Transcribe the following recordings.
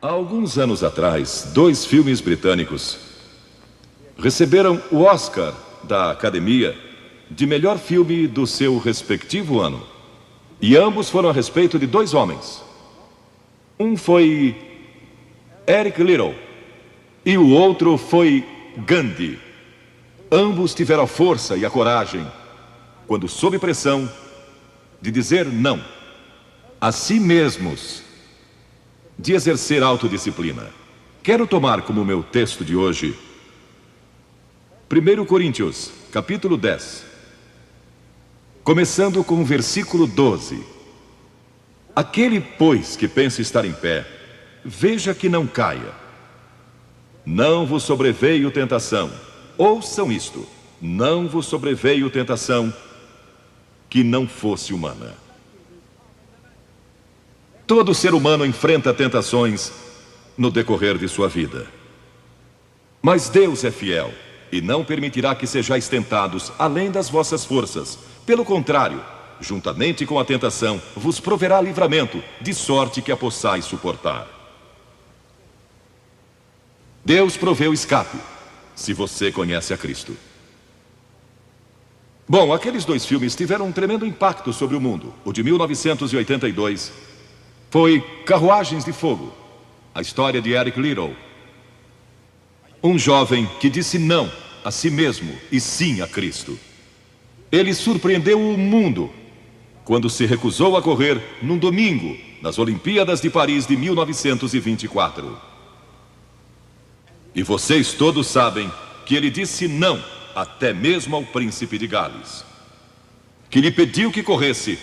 Há alguns anos atrás, dois filmes britânicos receberam o Oscar da Academia de melhor filme do seu respectivo ano. E ambos foram a respeito de dois homens. Um foi Eric Liddell e o outro foi Gandhi. Ambos tiveram a força e a coragem, quando sob pressão, de dizer não a si mesmos, de exercer autodisciplina. Quero tomar como meu texto de hoje 1 Coríntios, capítulo 10, começando com o versículo 12. Aquele, pois, que pensa estar em pé, veja que não caia. Não vos sobreveio tentação. Ouçam isto: não vos sobreveio tentação que não fosse humana. Todo ser humano enfrenta tentações no decorrer de sua vida. Mas Deus é fiel e não permitirá que sejais tentados além das vossas forças. Pelo contrário, juntamente com a tentação, vos proverá livramento, de sorte que a possais suportar. Deus proveu escape, se você conhece a Cristo. Bom, aqueles dois filmes tiveram um tremendo impacto sobre o mundo. O de 1982 foi Carruagens de Fogo, a história de Eric Liddell, um jovem que disse não a si mesmo e sim a Cristo. Ele surpreendeu o mundo quando se recusou a correr num domingo nas Olimpíadas de Paris de 1924. E vocês todos sabem que ele disse não até mesmo ao príncipe de Gales, que lhe pediu que corresse,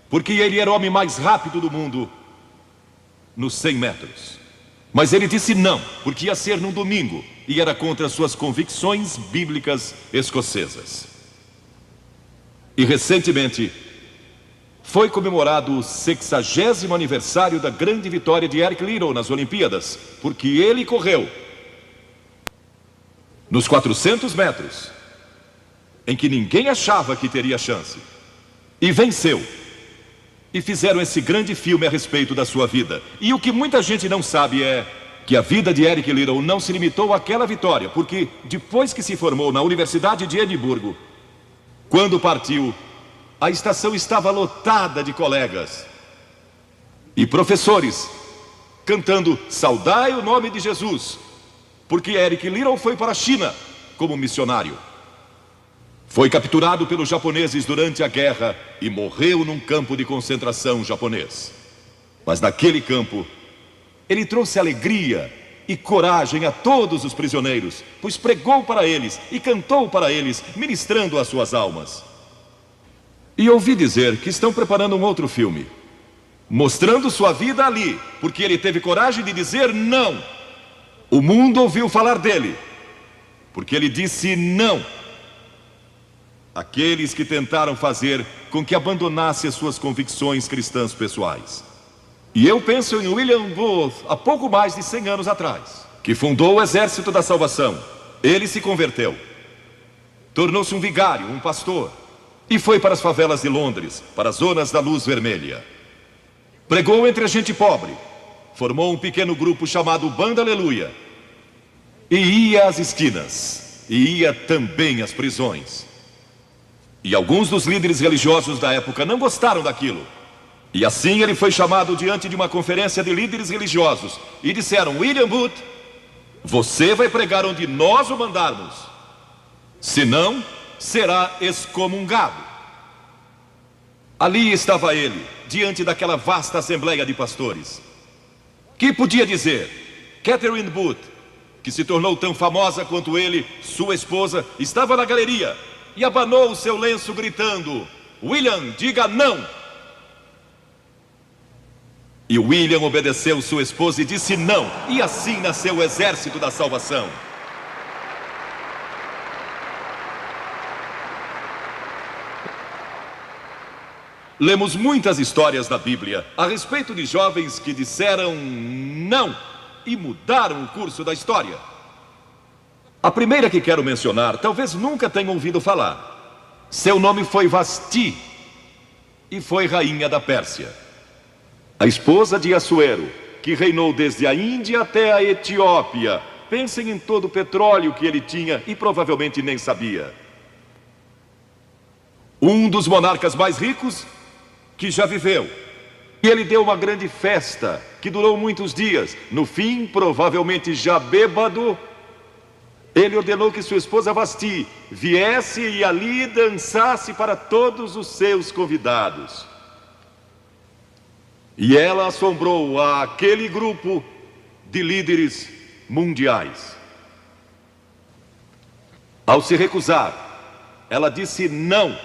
porque ele era o homem mais rápido do mundo nos 100 metros. Mas ele disse não, porque ia ser num domingo e era contra suas convicções bíblicas escocesas. E recentemente foi comemorado o 60º aniversário da grande vitória de Eric Liddell nas Olimpíadas, porque ele correu nos 400 metros, em que ninguém achava que teria chance, e venceu. E fizeram esse grande filme a respeito da sua vida. E o que muita gente não sabe é que a vida de Eric Liddell não se limitou àquela vitória, porque depois que se formou na Universidade de Edimburgo, quando partiu, a estação estava lotada de colegas e professores cantando "Saudai o nome de Jesus", porque Eric Liddell foi para a China como missionário. Foi capturado pelos japoneses durante a guerra e morreu num campo de concentração japonês. Mas naquele campo, ele trouxe alegria e coragem a todos os prisioneiros, pois pregou para eles e cantou para eles, ministrando as suas almas. E ouvi dizer que estão preparando um outro filme, mostrando sua vida ali, porque ele teve coragem de dizer não. O mundo ouviu falar dele, porque ele disse não àqueles que tentaram fazer com que abandonasse as suas convicções cristãs pessoais. E eu penso em William Booth, há pouco mais de 100 anos atrás, que fundou o Exército da Salvação. Ele se converteu, tornou-se um vigário, um pastor, e foi para as favelas de Londres, para as zonas da luz vermelha. Pregou entre a gente pobre, formou um pequeno grupo chamado Banda Aleluia, e ia às esquinas, e ia também às prisões. E alguns dos líderes religiosos da época não gostaram daquilo. E assim ele foi chamado diante de uma conferência de líderes religiosos. E disseram: William Booth, você vai pregar onde nós o mandarmos, senão será excomungado. Ali estava ele, diante daquela vasta assembleia de pastores. Que podia dizer? Catherine Booth, que se tornou tão famosa quanto ele, sua esposa, estava na galeria e abanou o seu lenço gritando: William, diga não! E William obedeceu sua esposa e disse não. E assim nasceu o Exército da Salvação. Lemos muitas histórias na Bíblia a respeito de jovens que disseram não e mudaram o curso da história. A primeira que quero mencionar, talvez nunca tenham ouvido falar. Seu nome foi Vasti e foi rainha da Pérsia. A esposa de Assuero, que reinou desde a Índia até a Etiópia. Pensem em todo o petróleo que ele tinha e provavelmente nem sabia. Um dos monarcas mais ricos que já viveu. E ele deu uma grande festa que durou muitos dias. No fim, provavelmente já bêbado, ele ordenou que sua esposa Vasti viesse e ali dançasse para todos os seus convidados. E ela assombrou aquele grupo de líderes mundiais. Ao se recusar, ela disse: não,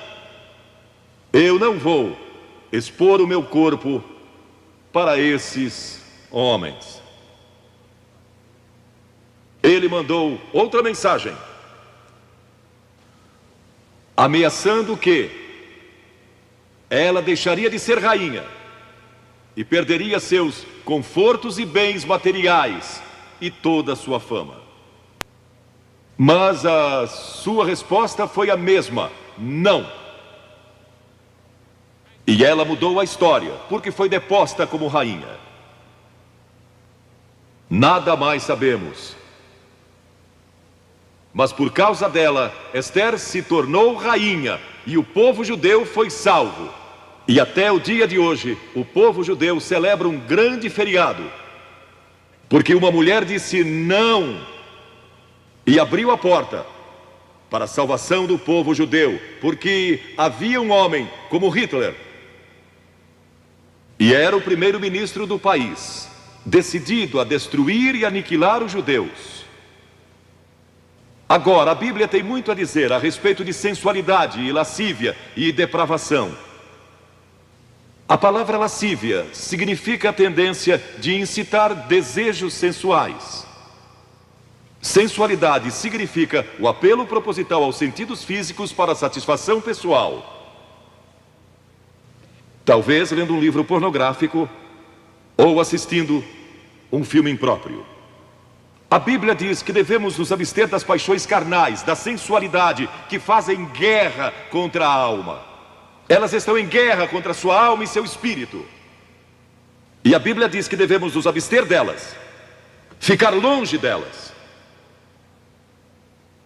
eu não vou expor o meu corpo para esses homens. Ele mandou outra mensagem, ameaçando que ela deixaria de ser rainha e perderia seus confortos e bens materiais e toda a sua fama. Mas a sua resposta foi a mesma: não. E ela mudou a história, porque foi deposta como rainha. Nada mais sabemos. Mas por causa dela, Esther se tornou rainha e o povo judeu foi salvo. E até o dia de hoje, o povo judeu celebra um grande feriado, porque uma mulher disse não e abriu a porta para a salvação do povo judeu, porque havia um homem como Hitler, e era o primeiro-ministro do país, decidido a destruir e aniquilar os judeus. Agora, a Bíblia tem muito a dizer a respeito de sensualidade e lascívia e depravação. A palavra lascívia significa a tendência de incitar desejos sensuais. Sensualidade significa o apelo proposital aos sentidos físicos para satisfação pessoal. Talvez lendo um livro pornográfico ou assistindo um filme impróprio. A Bíblia diz que devemos nos abster das paixões carnais, da sensualidade, que fazem guerra contra a alma. Elas estão em guerra contra sua alma e seu espírito. E a Bíblia diz que devemos nos abster delas, ficar longe delas.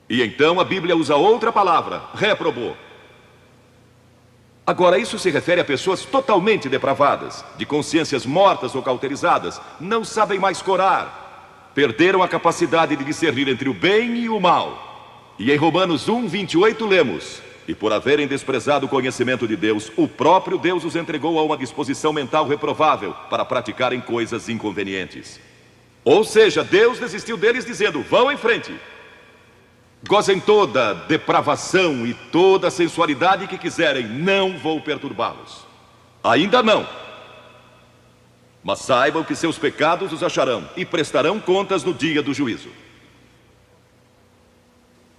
E então a Bíblia usa outra palavra, réprobo. Agora, isso se refere a pessoas totalmente depravadas, de consciências mortas ou cauterizadas, não sabem mais corar, perderam a capacidade de discernir entre o bem e o mal. E em Romanos 1:28 lemos: e por haverem desprezado o conhecimento de Deus, o próprio Deus os entregou a uma disposição mental reprovável para praticarem coisas inconvenientes. Ou seja, Deus desistiu deles dizendo: vão em frente, gozem toda depravação e toda sensualidade que quiserem, não vou perturbá-los. Ainda não. Mas saibam que seus pecados os acharão e prestarão contas no dia do juízo.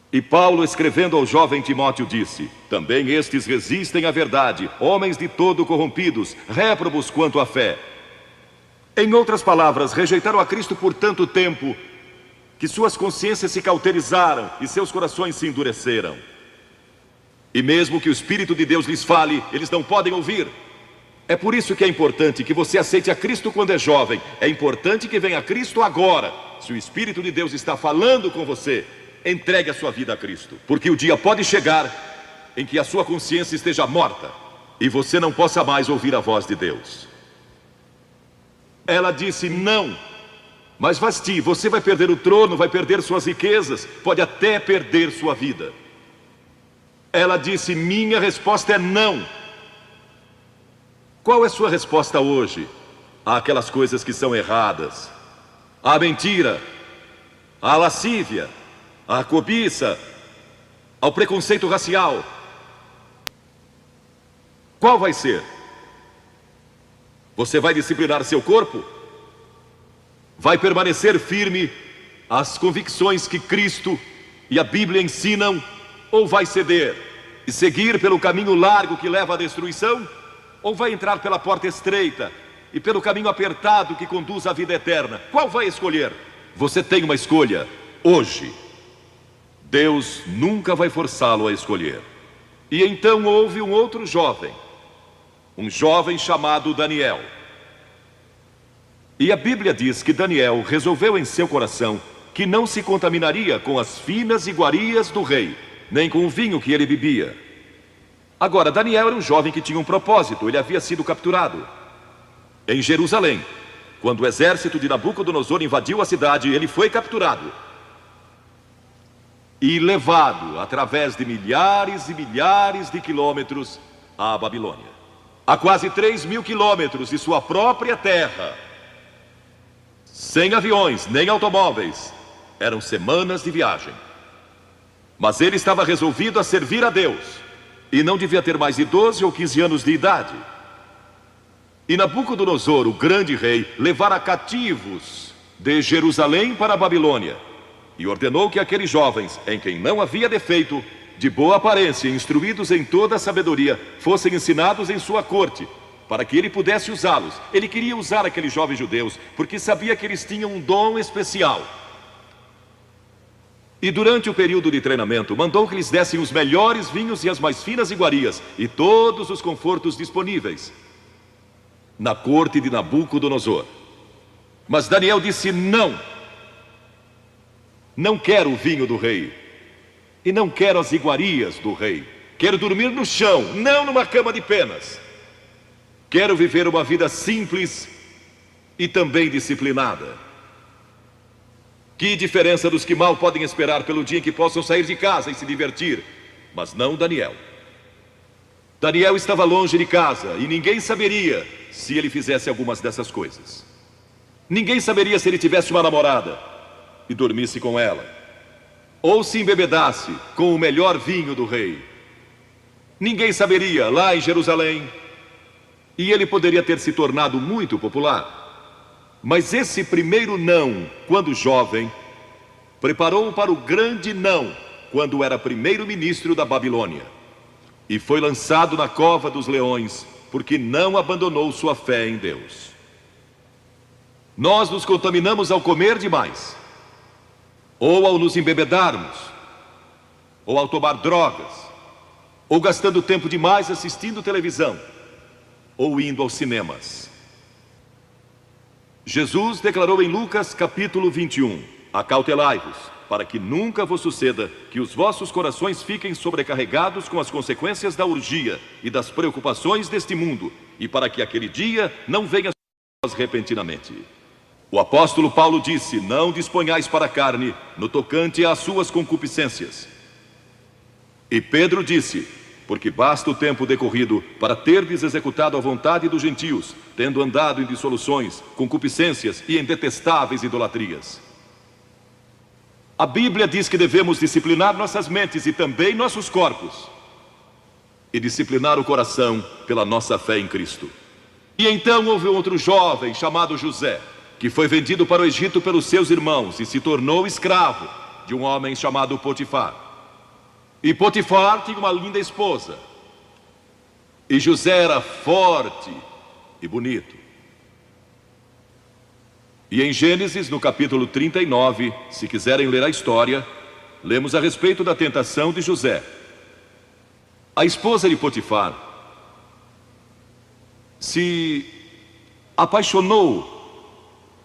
E Paulo, escrevendo ao jovem Timóteo, disse: também estes resistem à verdade, homens de todo corrompidos, réprobos quanto à fé. Em outras palavras, rejeitaram a Cristo por tanto tempo que suas consciências se cauterizaram e seus corações se endureceram. E mesmo que o Espírito de Deus lhes fale, eles não podem ouvir. É por isso que é importante que você aceite a Cristo quando é jovem. É importante que venha a Cristo agora. Se o Espírito de Deus está falando com você, entregue a sua vida a Cristo, porque o dia pode chegar em que a sua consciência esteja morta e você não possa mais ouvir a voz de Deus. Ela disse não. Mas Vasti, você vai perder o trono, vai perder suas riquezas, pode até perder sua vida. Ela disse: minha resposta é não. Qual é sua resposta hoje àquelas coisas que são erradas? À mentira, à lascívia, à cobiça, ao preconceito racial? Qual vai ser? Você vai disciplinar seu corpo? Vai permanecer firme às convicções que Cristo e a Bíblia ensinam? Ou vai ceder e seguir pelo caminho largo que leva à destruição? Ou vai entrar pela porta estreita e pelo caminho apertado que conduz à vida eterna? Qual vai escolher? Você tem uma escolha hoje. Deus nunca vai forçá-lo a escolher. E então houve um outro jovem, um jovem chamado Daniel. E a Bíblia diz que Daniel resolveu em seu coração que não se contaminaria com as finas iguarias do rei, nem com o vinho que ele bebia. Agora, Daniel era um jovem que tinha um propósito. Ele havia sido capturado em Jerusalém. Quando o exército de Nabucodonosor invadiu a cidade, ele foi capturado e levado através de milhares e milhares de quilômetros à Babilônia, a quase 3.000 quilômetros de sua própria terra, sem aviões nem automóveis. Eram semanas de viagem. Mas ele estava resolvido a servir a Deus, e não devia ter mais de 12 ou 15 anos de idade. E Nabucodonosor, o grande rei, levara cativos de Jerusalém para a Babilônia, e ordenou que aqueles jovens, em quem não havia defeito, de boa aparência, instruídos em toda a sabedoria, fossem ensinados em sua corte, para que ele pudesse usá-los. Ele queria usar aqueles jovens judeus, porque sabia que eles tinham um dom especial. E durante o período de treinamento, mandou que lhes dessem os melhores vinhos e as mais finas iguarias, e todos os confortos disponíveis na corte de Nabucodonosor. Mas Daniel disse: não, não quero o vinho do rei, e não quero as iguarias do rei. Quero dormir no chão, não numa cama de penas. Quero viver uma vida simples e também disciplinada. Que diferença dos que mal podem esperar pelo dia em que possam sair de casa e se divertir. Mas não Daniel. Daniel estava longe de casa e ninguém saberia se ele fizesse algumas dessas coisas. Ninguém saberia se ele tivesse uma namorada e dormisse com ela, ou se embebedasse com o melhor vinho do rei. Ninguém saberia lá em Jerusalém, e ele poderia ter se tornado muito popular. Mas esse primeiro não, quando jovem, preparou-o para o grande não, quando era primeiro-ministro da Babilônia, e foi lançado na cova dos leões, porque não abandonou sua fé em Deus. Nós nos contaminamos ao comer demais, ou ao nos embebedarmos, ou ao tomar drogas, ou gastando tempo demais assistindo televisão, ou indo aos cinemas. Jesus declarou em Lucas capítulo 21: acautelai-vos, para que nunca vos suceda que os vossos corações fiquem sobrecarregados com as consequências da orgia e das preocupações deste mundo, e para que aquele dia não venha sobre vós repentinamente. O apóstolo Paulo disse: não disponhais para a carne no tocante às suas concupiscências. E Pedro disse: porque basta o tempo decorrido para terdes executado a vontade dos gentios, tendo andado em dissoluções, concupiscências e em detestáveis idolatrias. A Bíblia diz que devemos disciplinar nossas mentes e também nossos corpos, e disciplinar o coração pela nossa fé em Cristo. E então houve outro jovem chamado José, que foi vendido para o Egito pelos seus irmãos e se tornou escravo de um homem chamado Potifar. E Potifar tinha uma linda esposa, e José era forte e bonito. E em Gênesis, no capítulo 39, se quiserem ler a história, lemos a respeito da tentação de José. A esposa de Potifar se apaixonou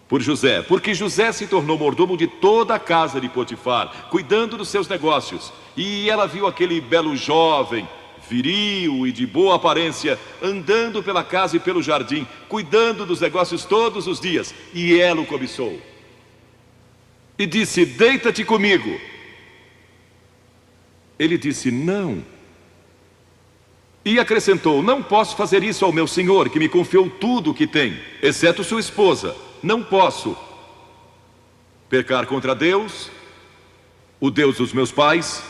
por José, porque José se tornou mordomo de toda a casa de Potifar, cuidando dos seus negócios. E ela viu aquele belo jovem, viril e de boa aparência, andando pela casa e pelo jardim, cuidando dos negócios todos os dias, e ela o cobiçou. E disse: deita-te comigo. Ele disse: não. E acrescentou: não posso fazer isso ao meu senhor, que me confiou tudo o que tem, exceto sua esposa. Não posso pecar contra Deus, o Deus dos meus pais.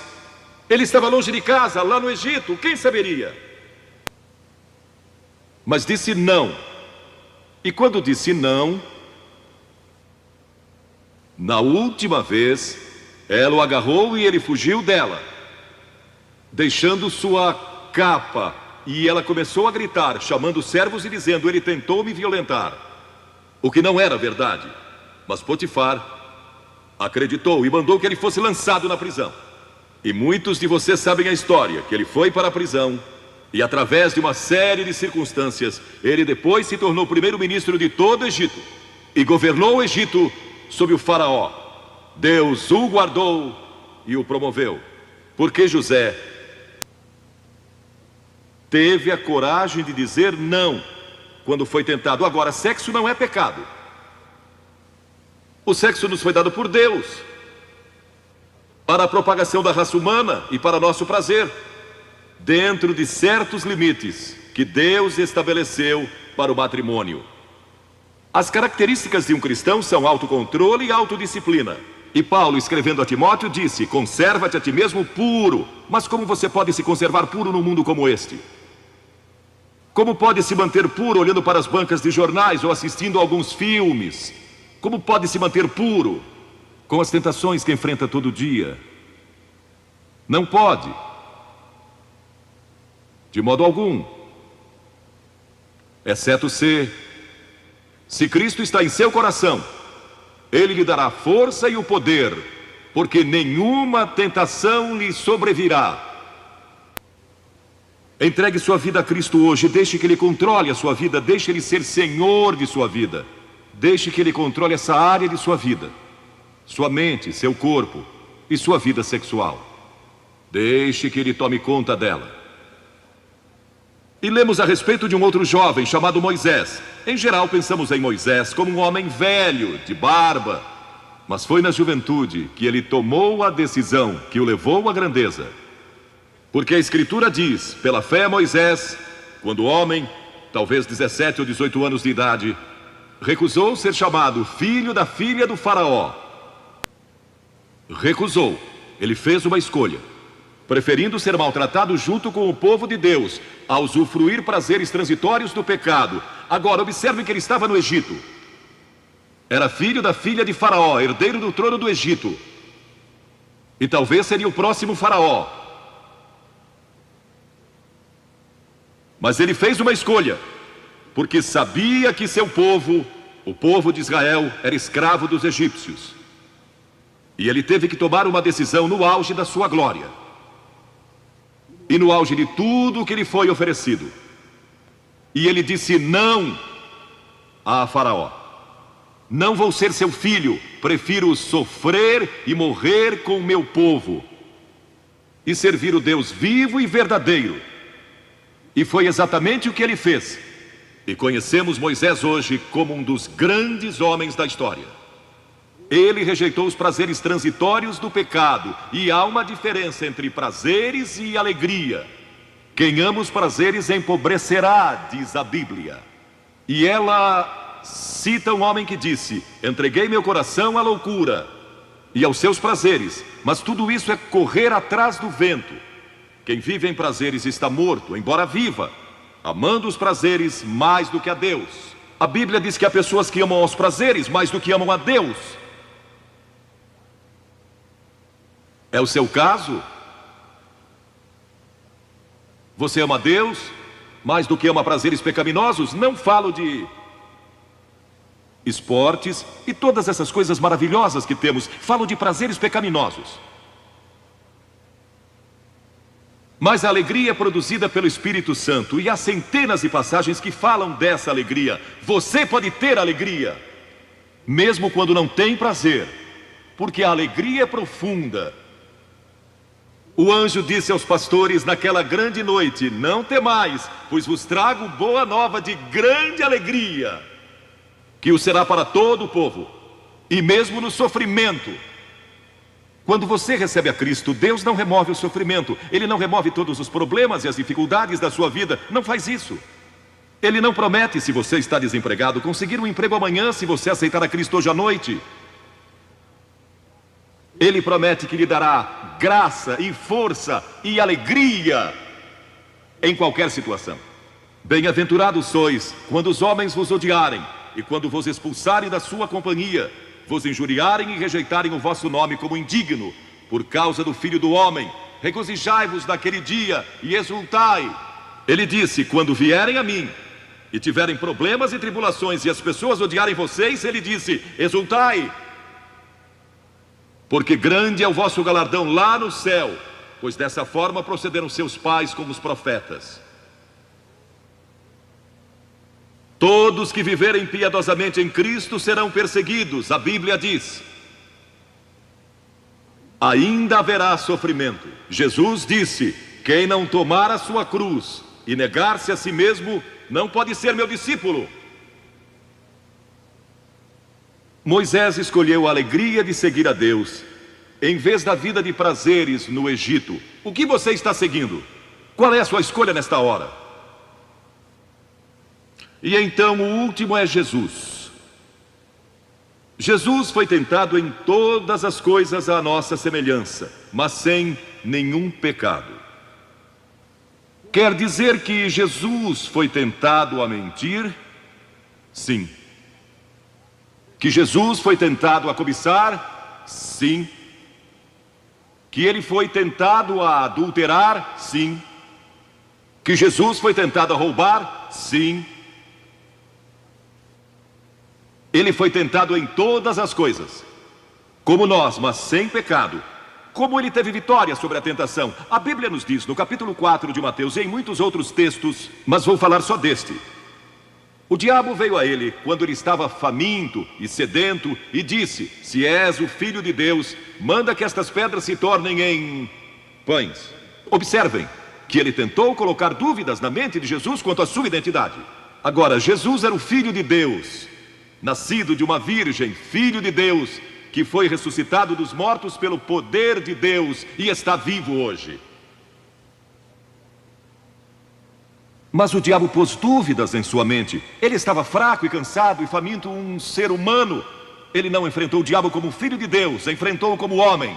Ele estava longe de casa, lá no Egito, quem saberia? Mas disse não. E quando disse não, na última vez, ela o agarrou e ele fugiu dela, deixando sua capa. E ela começou a gritar, chamando os servos e dizendo: ele tentou me violentar. O que não era verdade. Mas Potifar acreditou e mandou que ele fosse lançado na prisão. E muitos de vocês sabem a história, que ele foi para a prisão, e através de uma série de circunstâncias, ele depois se tornou primeiro-ministro de todo o Egito. e governou o Egito sob o faraó. Deus o guardou e o promoveu, porque José teve a coragem de dizer não quando foi tentado. Agora, sexo não é pecado. O sexo nos foi dado por Deus para a propagação da raça humana e para nosso prazer, dentro de certos limites que Deus estabeleceu para o matrimônio. As características de um cristão são autocontrole e autodisciplina. E Paulo, escrevendo a Timóteo, disse: conserva-te a ti mesmo puro. Mas como você pode se conservar puro num mundo como este? Como pode se manter puro olhando para as bancas de jornais ou assistindo a alguns filmes? Como pode se manter puro com as tentações que enfrenta todo dia? Não pode, de modo algum, exceto se Cristo está em seu coração. Ele lhe dará força e o poder, porque nenhuma tentação lhe sobrevirá. Entregue sua vida a Cristo hoje, deixe que Ele controle a sua vida, deixe Ele ser Senhor de sua vida. Deixe que Ele controle essa área de sua vida, sua mente, seu corpo e sua vida sexual. Deixe que Ele tome conta dela. E lemos a respeito de um outro jovem chamado Moisés. Em geral pensamos em Moisés como um homem velho, de barba. Mas foi na juventude que ele tomou a decisão que o levou à grandeza. Porque a Escritura diz: pela fé Moisés, quando homem, talvez 17 ou 18 anos de idade, recusou ser chamado filho da filha do faraó. Recusou. Ele fez uma escolha, preferindo ser maltratado junto com o povo de Deus, a usufruir prazeres transitórios do pecado. Agora, observe que ele estava no Egito. Era filho da filha de Faraó, herdeiro do trono do Egito. E talvez seria o próximo Faraó. Mas ele fez uma escolha, porque sabia que seu povo, o povo de Israel, era escravo dos egípcios. E ele teve que tomar uma decisão no auge da sua glória. E no auge de tudo o que lhe foi oferecido. E ele disse não a Faraó: não vou ser seu filho, prefiro sofrer e morrer com o meu povo e servir o Deus vivo e verdadeiro. E foi exatamente o que ele fez. E conhecemos Moisés hoje como um dos grandes homens da história. Ele rejeitou os prazeres transitórios do pecado. E há uma diferença entre prazeres e alegria. Quem ama os prazeres empobrecerá, diz a Bíblia. E ela cita um homem que disse: entreguei meu coração à loucura e aos seus prazeres, mas tudo isso é correr atrás do vento. Quem vive em prazeres está morto, embora viva, amando os prazeres mais do que a Deus. A Bíblia diz que há pessoas que amam os prazeres mais do que amam a Deus. É o seu caso? Você ama Deus mais do que ama prazeres pecaminosos? Não falo de esportes e todas essas coisas maravilhosas que temos. Falo de prazeres pecaminosos. Mas a alegria é produzida pelo Espírito Santo. E há centenas de passagens que falam dessa alegria. Você pode ter alegria, mesmo quando não tem prazer, porque a alegria é profunda. O anjo disse aos pastores naquela grande noite: não temais, pois vos trago boa nova de grande alegria, que o será para todo o povo. E mesmo no sofrimento, quando você recebe a Cristo, Deus não remove o sofrimento. Ele não remove todos os problemas e as dificuldades da sua vida. Não faz isso. Ele não promete, se você está desempregado, conseguir um emprego amanhã se você aceitar a Cristo hoje à noite. Ele promete que lhe dará graça e força e alegria em qualquer situação. Bem-aventurados sois quando os homens vos odiarem e quando vos expulsarem da sua companhia, vos injuriarem e rejeitarem o vosso nome como indigno, por causa do Filho do Homem. Regozijai-vos naquele dia e exultai. Ele disse: quando vierem a mim e tiverem problemas e tribulações e as pessoas odiarem vocês, ele disse: exultai, porque grande é o vosso galardão lá no céu, pois dessa forma procederam seus pais com os profetas. Todos que viverem piedosamente em Cristo serão perseguidos, a Bíblia diz. Ainda haverá sofrimento. Jesus disse: quem não tomar a sua cruz e negar-se a si mesmo, não pode ser meu discípulo. Moisés escolheu a alegria de seguir a Deus, em vez da vida de prazeres no Egito. O que você está seguindo? Qual é a sua escolha nesta hora? E então o último é Jesus. Jesus foi tentado em todas as coisas à nossa semelhança, mas sem nenhum pecado. Quer dizer que Jesus foi tentado a mentir? Sim. Que Jesus foi tentado a cobiçar? Sim. Que ele foi tentado a adulterar? Sim. Que Jesus foi tentado a roubar? Sim. Ele foi tentado em todas as coisas, como nós, mas sem pecado. Como ele teve vitória sobre a tentação? A Bíblia nos diz, no capítulo 4 de Mateus, e em muitos outros textos, mas vou falar só deste. O diabo veio a ele quando ele estava faminto e sedento e disse: se és o Filho de Deus, manda que estas pedras se tornem em pães. Observem que ele tentou colocar dúvidas na mente de Jesus quanto à sua identidade. Agora, Jesus era o Filho de Deus, nascido de uma virgem, Filho de Deus, que foi ressuscitado dos mortos pelo poder de Deus e está vivo hoje. Mas o diabo pôs dúvidas em sua mente. Ele estava fraco e cansado e faminto, um ser humano. Ele não enfrentou o diabo como Filho de Deus, enfrentou-o como homem.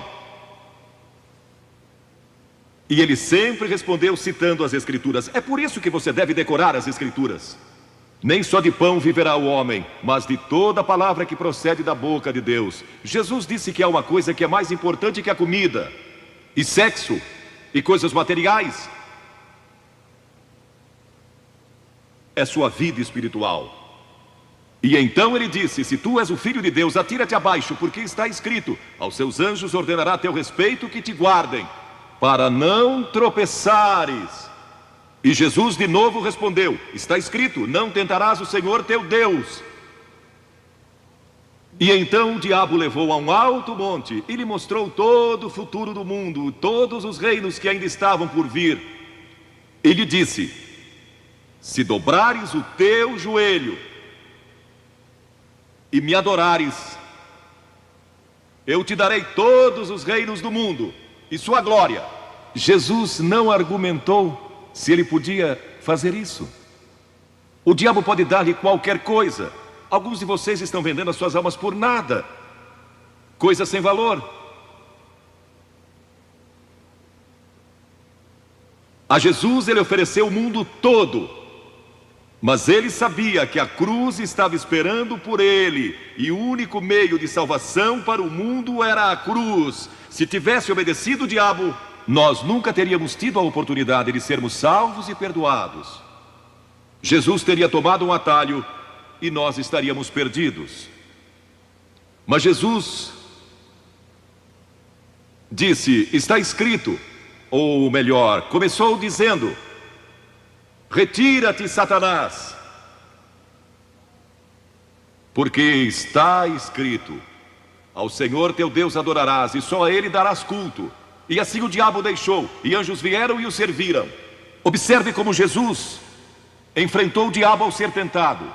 E ele sempre respondeu citando as Escrituras. É por isso que você deve decorar as Escrituras. Nem só de pão viverá o homem, mas de toda palavra que procede da boca de Deus. Jesus disse que há uma coisa que é mais importante que a comida, e sexo, e coisas materiais. É sua vida espiritual. E então ele disse: se tu és o Filho de Deus, atira-te abaixo, porque está escrito: aos seus anjos ordenará a teu respeito que te guardem, para não tropeçares. E Jesus de novo respondeu: está escrito, não tentarás o Senhor teu Deus. E então o diabo levou a um alto monte e lhe mostrou todo o futuro do mundo, todos os reinos que ainda estavam por vir. E lhe disse: se dobrares o teu joelho e me adorares, eu te darei todos os reinos do mundo e sua glória. Jesus não argumentou se ele podia fazer isso. O diabo pode dar-lhe qualquer coisa. Alguns de vocês estão vendendo as suas almas por nada, coisas sem valor. A Jesus ele ofereceu o mundo todo, mas ele sabia que a cruz estava esperando por ele, e o único meio de salvação para o mundo era a cruz. Se tivesse obedecido o diabo, nós nunca teríamos tido a oportunidade de sermos salvos e perdoados. Jesus teria tomado um atalho e nós estaríamos perdidos. Mas Jesus disse: está escrito, ou melhor, começou dizendo: retira-te, Satanás, porque está escrito, ao Senhor teu Deus adorarás e só a Ele darás culto. E assim o diabo deixou, e anjos vieram e o serviram. Observe como Jesus enfrentou o diabo ao ser tentado.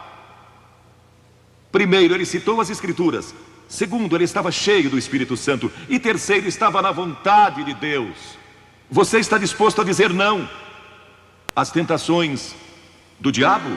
Primeiro, ele citou as Escrituras. Segundo, ele estava cheio do Espírito Santo. E terceiro, estava na vontade de Deus. Você está disposto a dizer não às tentações do diabo?